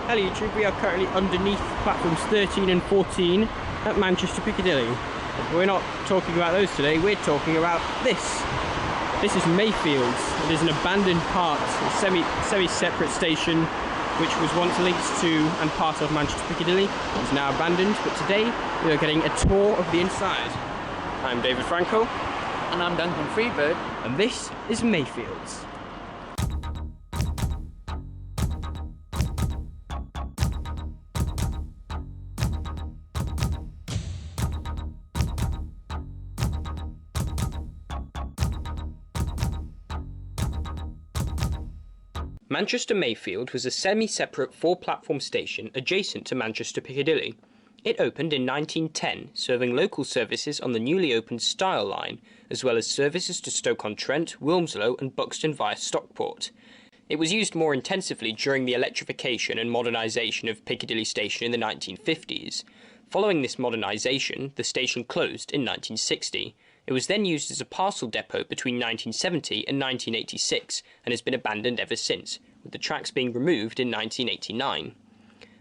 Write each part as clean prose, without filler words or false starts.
Hello YouTube, we are currently underneath platforms 13 and 14 at Manchester Piccadilly. We're not talking about those today, we're talking about this. This is Mayfield. It is an abandoned part, a semi-separate station which was once linked to and part of Manchester Piccadilly. It is now abandoned, but today we are getting a tour of the inside. I'm David Frankel. And I'm Duncan Freebird. And this is Mayfield's. Manchester Mayfield was a semi-separate four-platform station adjacent to Manchester Piccadilly. It opened in 1910, serving local services on the newly opened Style line, as well as services to Stoke-on-Trent, Wilmslow and Buxton via Stockport. It was used more intensively during the electrification and modernisation of Piccadilly Station in the 1950s. Following this modernisation, the station closed in 1960. It was then used as a parcel depot between 1970 and 1986 and has been abandoned ever since, with the tracks being removed in 1989.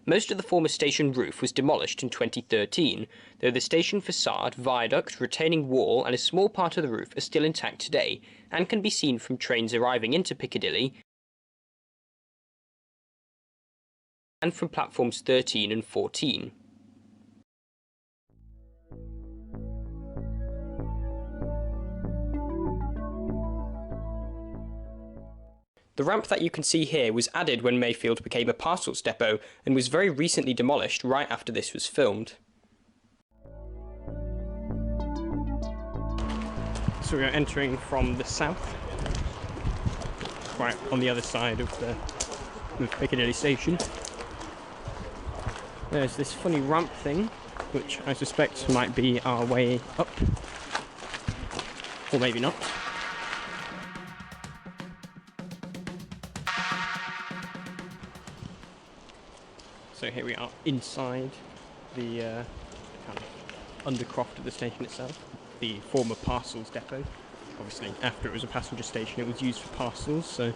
Most of the former station roof was demolished in 2013, though the station facade, viaduct, retaining wall and a small part of the roof are still intact today and can be seen from trains arriving into Piccadilly and from platforms 13 and 14. The ramp that you can see here was added when Mayfield became a parcels depot and was very recently demolished right after this was filmed. So we are entering from the south, right on the other side of the Piccadilly station. There's this funny ramp thing, which I suspect might be our way up, or maybe not. So here we are inside the kind of undercroft of the station itself, the former parcels depot. Obviously, after it was a passenger station, it was used for parcels, so the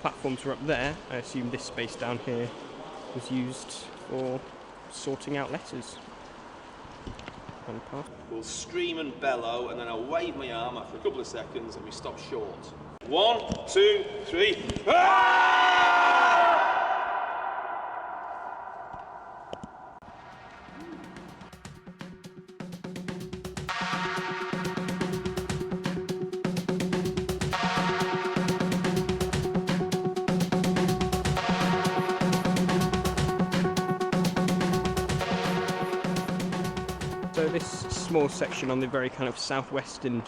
platforms were up there. I assume this space down here was used for sorting out letters. We'll scream and bellow, and then I'll wave my arm after a couple of seconds, and we stop short. 1, 2, 3. Ah! So this small section on the very kind of southwestern,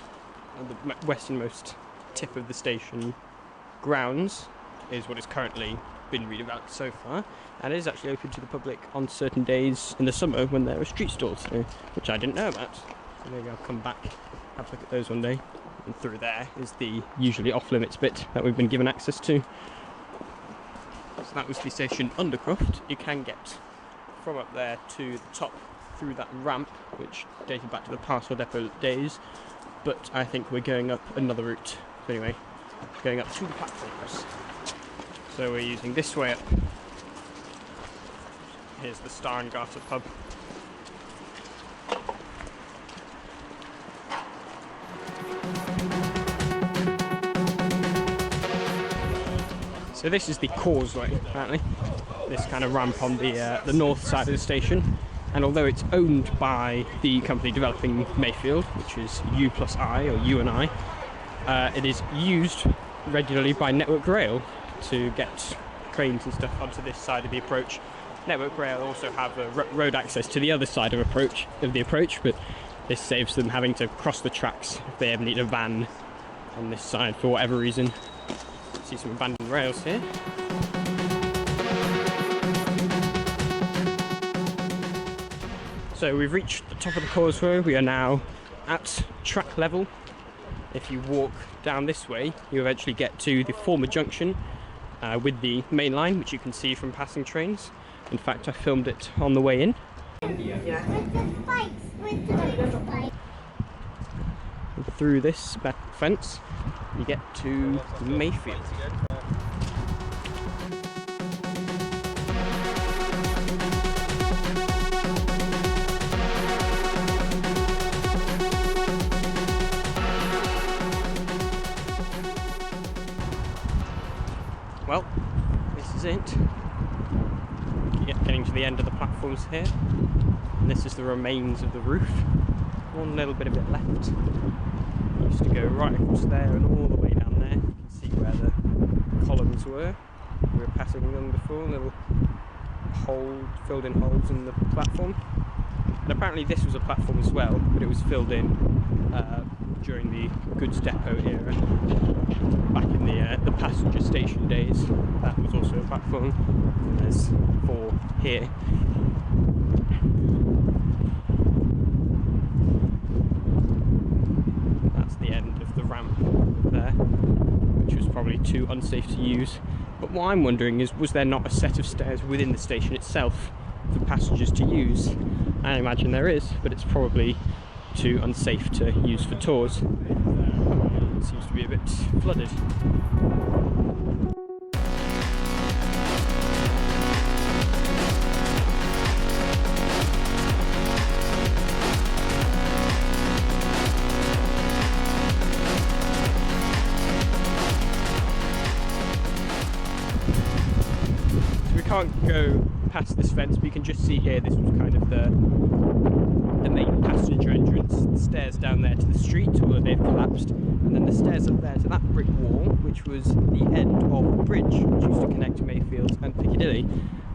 the westernmost tip of the station grounds is what has currently been redeveloped so far, and it is actually open to the public on certain days in the summer when there are street stalls, which I didn't know about. So maybe I'll come back, have a look at those one day. And through there is the usually off-limits bit that we've been given access to. So that was the station undercroft. You can get from up there to the top through that ramp, which dated back to the parcel depot days, but I think we're going up another route. So anyway, going up to the platforms. So we're using this way up. Here's the Star and Garter pub. So this is the causeway, apparently. This kind of ramp on the north side of the station. And although it's owned by the company developing Mayfield, which is U+I, or U and I, it is used regularly by Network Rail to get trains and stuff onto this side of the approach. Network Rail also have road access to the other side of the approach, but this saves them having to cross the tracks if they ever need a van on this side for whatever reason. See some abandoned rails here. So we've reached the top of the causeway. We are now at track level. If you walk down this way, you eventually get to the former junction with the main line, which you can see from passing trains. In fact, I filmed it on the way in. And through this back fence, you get to Mayfield. is it. Getting to the end of the platforms here. And this is the remains of the roof. One little bit of it left. It used to go right across there and all the way down there. You can see where the columns were. We were passing them before, little filled in holes in the platform. And apparently this was a platform as well, but it was filled in during the goods depot era, back in the passenger station days. That was also a platform. And there's 4 here. That's the end of the ramp there, which was probably too unsafe to use. But what I'm wondering is, was there not a set of stairs within the station itself for passengers to use? I imagine there is, but it's probably too unsafe to use for tours. It seems to be a bit flooded. So we can't go past this fence, but you can just see here this was kind of the main passenger entrance. The stairs down there to the street, although they've collapsed, and then the stairs up there to that brick wall, which was the end of the bridge which used to connect Mayfield and Piccadilly.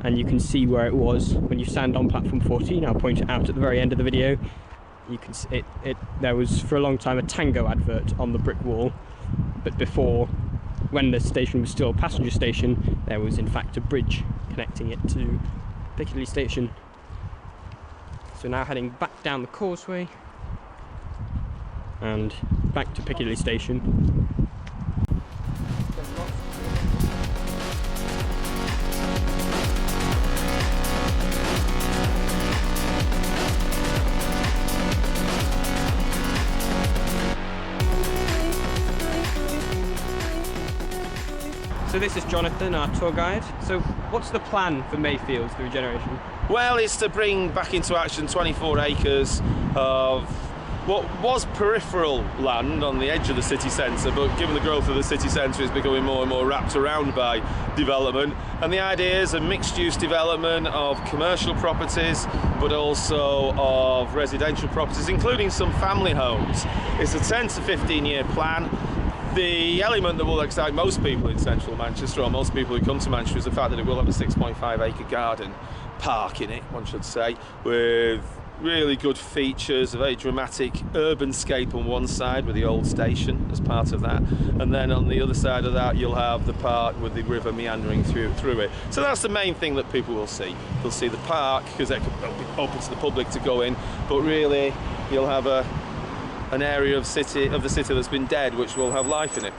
And you can see where it was when you stand on platform 14. I'll point it out at the very end of the video. You can see there was for a long time a Tango advert on the brick wall, but before, when the station was still a passenger station, there was in fact a bridge connecting it to Piccadilly station. So now heading back down the causeway and back to Piccadilly station. So this is Jonathan, our tour guide. So what's the plan for Mayfield, the Regeneration? Well, it's to bring back into action 24 acres of what was peripheral land on the edge of the city centre, but given the growth of the city centre, it's becoming more and more wrapped around by development. And the idea is a mixed-use development of commercial properties, but also of residential properties, including some family homes. It's a 10 to 15-year plan. The element that will excite most people in central Manchester, or most people who come to Manchester, is the fact that it will have a 6.5 acre garden park in it, one should say, with really good features, a very dramatic urban scape on one side with the old station as part of that, and then on the other side of that you'll have the park with the river meandering through it. So that's the main thing that people will see. They'll see the park because it'll be open to the public to go in, but really you'll have an area of the city that's been dead, which will have life in it.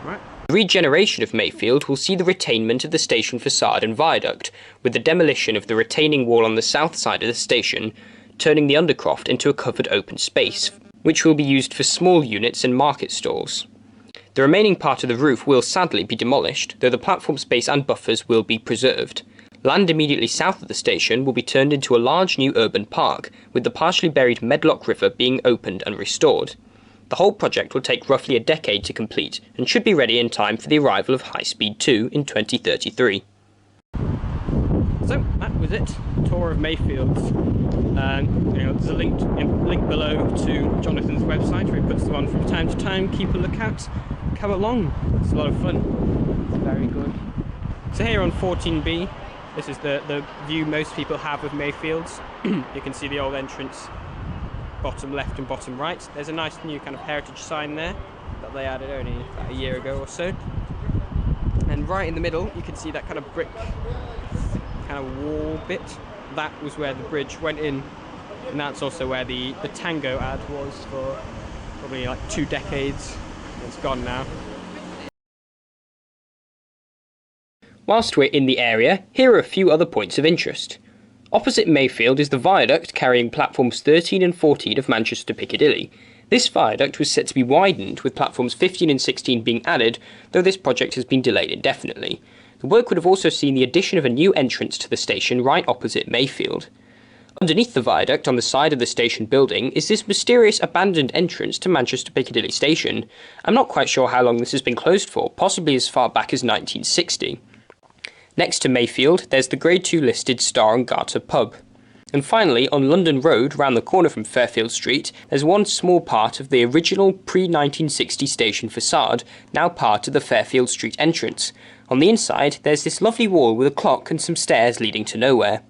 Right. The regeneration of Mayfield will see the retainment of the station facade and viaduct, with the demolition of the retaining wall on the south side of the station, turning the undercroft into a covered open space, which will be used for small units and market stalls. The remaining part of the roof will sadly be demolished, though the platform space and buffers will be preserved. Land immediately south of the station will be turned into a large new urban park, with the partially buried Medlock River being opened and restored. The whole project will take roughly a decade to complete, and should be ready in time for the arrival of High Speed 2 in 2033. So that was it, tour of Mayfield. There's a link below to Jonathan's website where he puts them on from time to time. Keep a lookout, come along, it's a lot of fun. Very good. So here on 14B, this is the view most people have of Mayfield. You can see the old entrance, bottom left and bottom right. There's a nice new kind of heritage sign there that they added only about a year ago or so. And right in the middle, you can see that kind of brick kind of wall bit. That was where the bridge went in, and that's also where the Tango ad was for probably like 2 decades. It's gone now. Whilst we're in the area, here are a few other points of interest. Opposite Mayfield is the viaduct carrying platforms 13 and 14 of Manchester Piccadilly. This viaduct was set to be widened, with platforms 15 and 16 being added, though this project has been delayed indefinitely. The work would have also seen the addition of a new entrance to the station right opposite Mayfield. Underneath the viaduct on the side of the station building is this mysterious abandoned entrance to Manchester Piccadilly station. I'm not quite sure how long this has been closed for, possibly as far back as 1960. Next to Mayfield, there's the Grade 2 listed Star and Garter pub. And finally, on London Road, round the corner from Fairfield Street, there's one small part of the original pre-1960 station facade, now part of the Fairfield Street entrance. On the inside, there's this lovely wall with a clock and some stairs leading to nowhere.